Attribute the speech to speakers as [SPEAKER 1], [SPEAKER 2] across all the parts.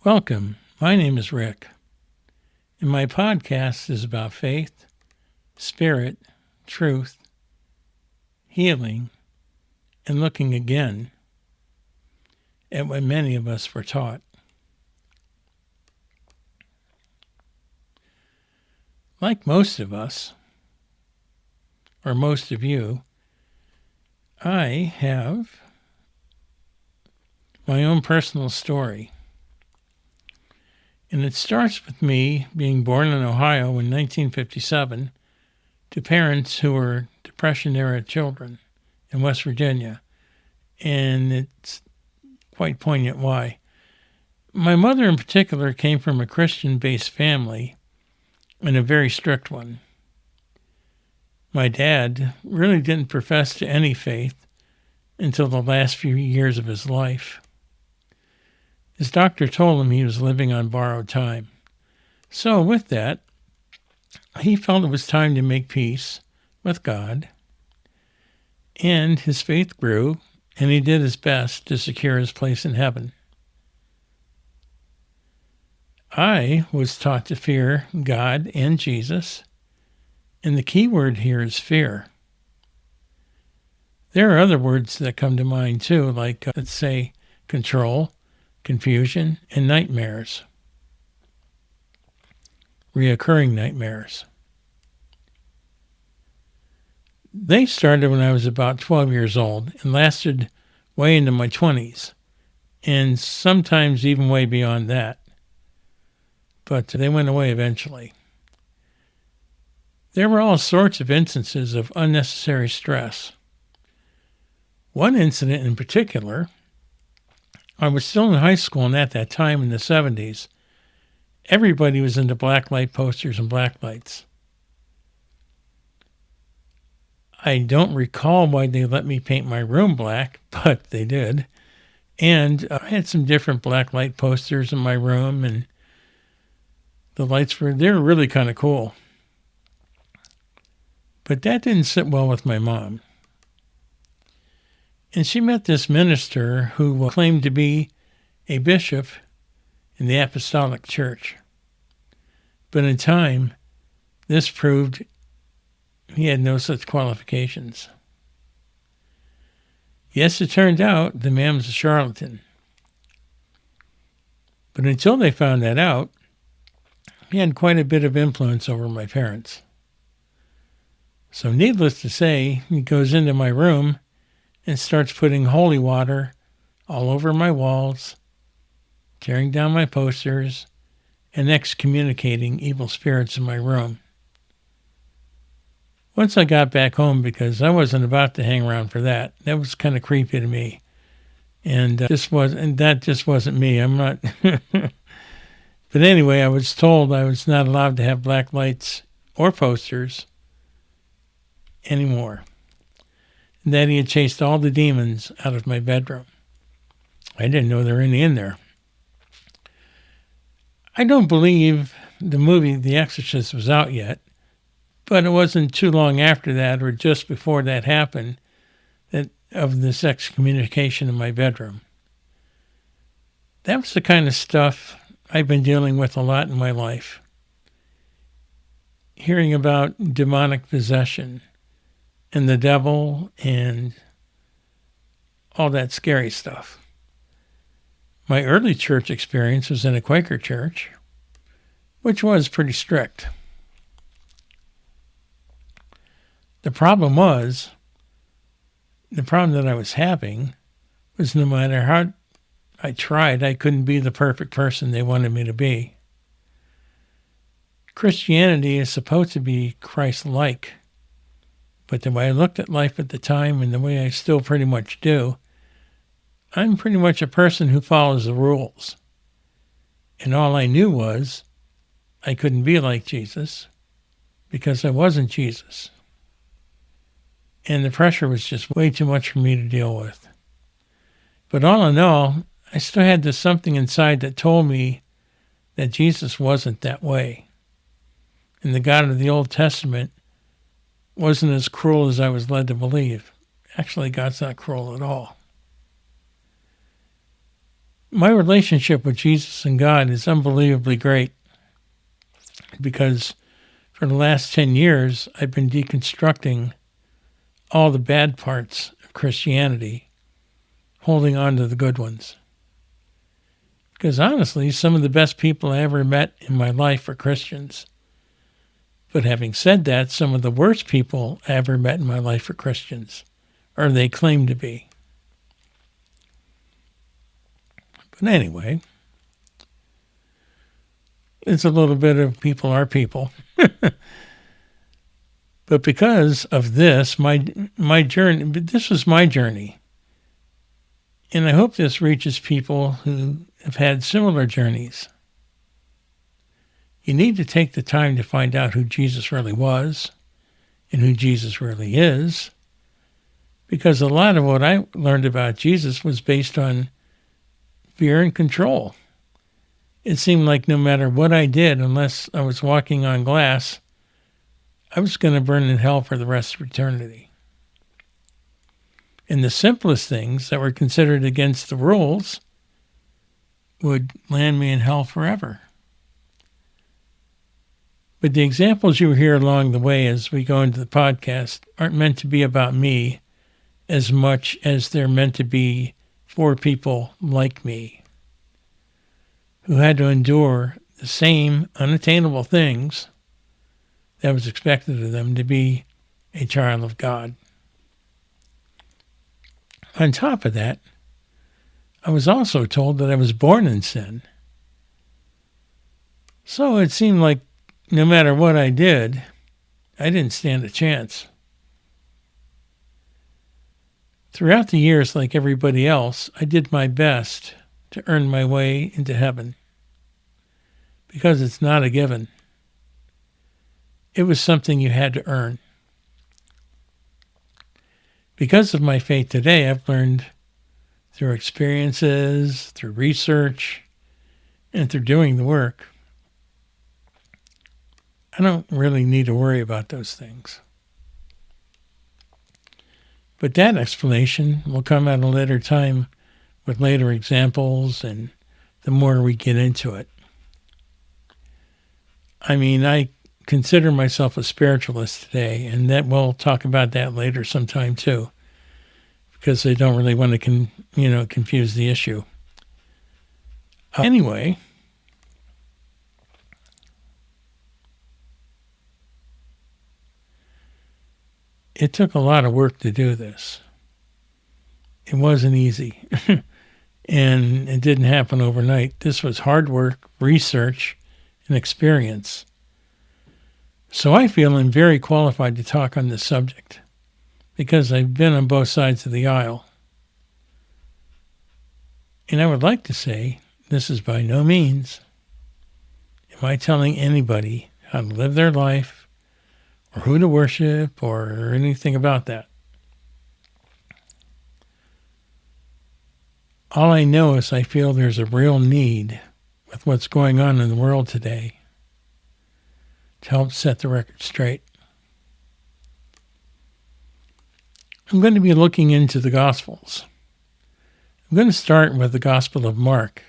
[SPEAKER 1] Welcome. My name is Rick, and my podcast is about faith, spirit, truth, healing, and looking again at what many of us were taught. Like most of us, or most of you, I have my own personal story. And it starts with me being born in Ohio in 1957 to parents who were Depression-era children in West Virginia. And it's quite poignant why. My mother in particular came from a Christian-based family and a very strict one. My dad really didn't profess to any faith until the last few years of his life. His doctor told him he was living on borrowed time. So with that, he felt it was time to make peace with God, and his faith grew, and he did his best to secure his place in heaven. I was taught to fear God and Jesus, and the key word here is fear. There are other words that come to mind too, like, let's say, control, confusion, and nightmares. Reoccurring nightmares. They started when I was about 12 years old and lasted way into my 20s, and sometimes even way beyond that. But they went away eventually. There were all sorts of instances of unnecessary stress. One incident in particular, I was still in high school, and at that time in the 70s, everybody was into black light posters and black lights. I don't recall why they let me paint my room black, but they did. And I had some different black light posters in my room, and the lights were really kind of cool. But that didn't sit well with my mom. And she met this minister who claimed to be a bishop in the Apostolic Church. But in time, this proved he had no such qualifications. Yes, it turned out the man was a charlatan. But until they found that out, he had quite a bit of influence over my parents. So needless to say, he goes into my room and starts putting holy water all over my walls, tearing down my posters, and excommunicating evil spirits in my room. Once I got back home, because I wasn't about to hang around for that, that was kind of creepy to me. And that just wasn't me. I'm not. But anyway, I was told I was not allowed to have black lights or posters anymore, and that he had chased all the demons out of my bedroom. I didn't know there were any in there. I don't believe the movie The Exorcist was out yet, but it wasn't too long after that, or just before that happened, that of this excommunication in my bedroom. That was the kind of stuff I've been dealing with a lot in my life. Hearing about demonic possession and the devil and all that scary stuff. My early church experience was in a Quaker church, which was pretty strict. The problem that I was having was no matter how I tried, I couldn't be the perfect person they wanted me to be. Christianity is supposed to be Christ-like, but the way I looked at life at the time and the way I still pretty much do, I'm pretty much a person who follows the rules. And all I knew was I couldn't be like Jesus because I wasn't Jesus. And the pressure was just way too much for me to deal with. But all in all, I still had this something inside that told me that Jesus wasn't that way. And the God of the Old Testament wasn't as cruel as I was led to believe. Actually, God's not cruel at all. My relationship with Jesus and God is unbelievably great because for the last 10 years, I've been deconstructing all the bad parts of Christianity, holding on to the good ones. Because honestly, some of the best people I ever met in my life are Christians. But having said that, some of the worst people I ever met in my life are Christians, or they claim to be. But anyway, it's a little bit of people are people. But because of this, my journey, this was my journey. And I hope this reaches people who have had similar journeys. You need to take the time to find out who Jesus really was and who Jesus really is, because a lot of what I learned about Jesus was based on fear and control. It seemed like no matter what I did, unless I was walking on glass, I was going to burn in hell for the rest of eternity. And the simplest things that were considered against the rules would land me in hell forever. But the examples you hear along the way as we go into the podcast aren't meant to be about me as much as they're meant to be for people like me who had to endure the same unattainable things that was expected of them to be a child of God. On top of that, I was also told that I was born in sin. So it seemed like no matter what I did, I didn't stand a chance. Throughout the years, like everybody else, I did my best to earn my way into heaven, because it's not a given. It was something you had to earn. Because of my faith today, I've learned through experiences, through research, and through doing the work, I don't really need to worry about those things. But that explanation will come at a later time with later examples and the more we get into it. I mean, I consider myself a spiritualist today, and that we'll talk about that later sometime too, because I don't really want to confuse the issue. Anyway, it took a lot of work to do this. It wasn't easy, and it didn't happen overnight. This was hard work, research, and experience. So I feel I'm very qualified to talk on this subject because I've been on both sides of the aisle. And I would like to say this is by no means am I telling anybody how to live their life or who to worship or anything about that. All I know is I feel there's a real need with what's going on in the world today to help set the record straight. I'm going to be looking into the Gospels. I'm going to start with the Gospel of Mark.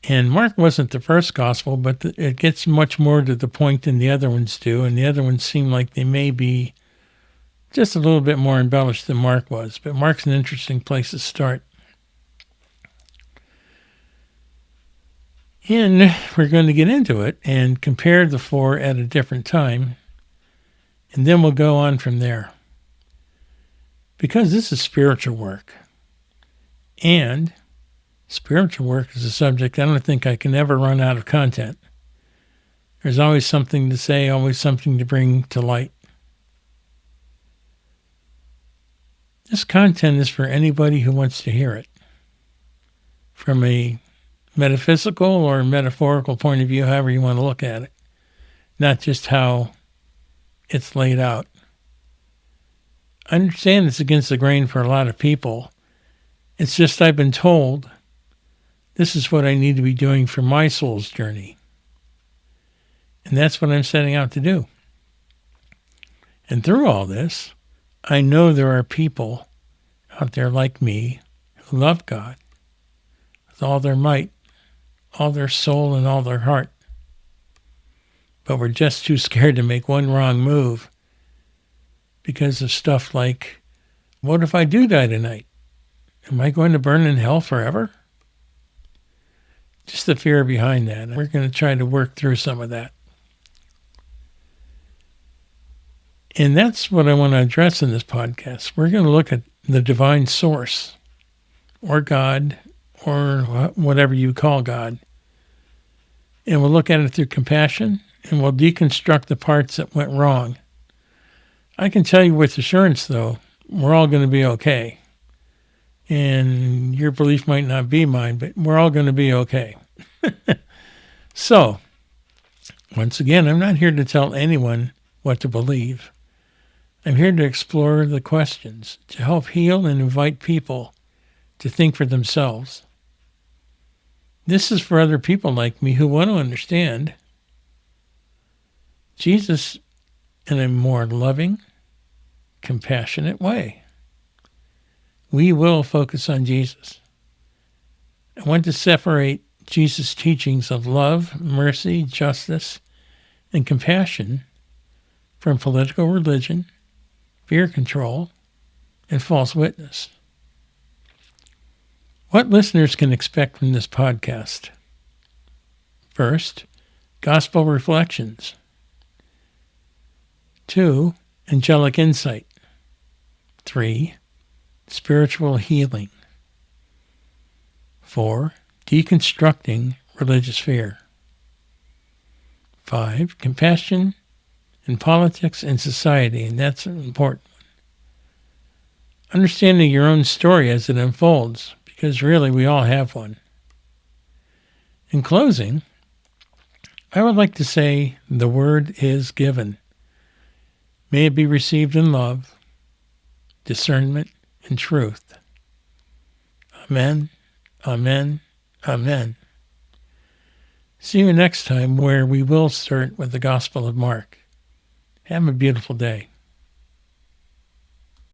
[SPEAKER 1] And Mark wasn't the first Gospel, but it gets much more to the point than the other ones do, and the other ones seem like they may be just a little bit more embellished than Mark was. But Mark's an interesting place to start. And we're going to get into it and compare the four at a different time, and then we'll go on from there. Because this is spiritual work, and spiritual work is a subject I don't think I can ever run out of content. There's always something to say, always something to bring to light. This content is for anybody who wants to hear it, from a metaphysical or metaphorical point of view, however you want to look at it, not just how it's laid out. I understand it's against the grain for a lot of people. It's just I've been told this is what I need to be doing for my soul's journey. And that's what I'm setting out to do. And through all this, I know there are people out there like me who love God. with all their might, all their soul, and all their heart. But we're just too scared to make one wrong move because of stuff like, what if I do die tonight? Am I going to burn in hell forever? Just the fear behind that. We're going to try to work through some of that. And that's what I want to address in this podcast. We're going to look at the divine source, or God, or whatever you call God. And we'll look at it through compassion, and we'll deconstruct the parts that went wrong. I can tell you with assurance, though, we're all going to be okay. And your belief might not be mine, but we're all going to be okay. So, once again, I'm not here to tell anyone what to believe. I'm here to explore the questions, to help heal and invite people to think for themselves. This is for other people like me who want to understand Jesus in a more loving, compassionate way. We will focus on Jesus. I want to separate Jesus' teachings of love, mercy, justice, and compassion from political religion, fear control, and false witness. What listeners can expect from this podcast? First, gospel reflections. 2, angelic insight. 3, spiritual healing. 4, deconstructing religious fear. 5, compassion in politics and society, and that's an important one. Understanding your own story as it unfolds, because really we all have one. In closing, I would like to say the word is given. May it be received in love, discernment, and truth. Amen, amen, amen. See you next time, where we will start with the Gospel of Mark. Have a beautiful day.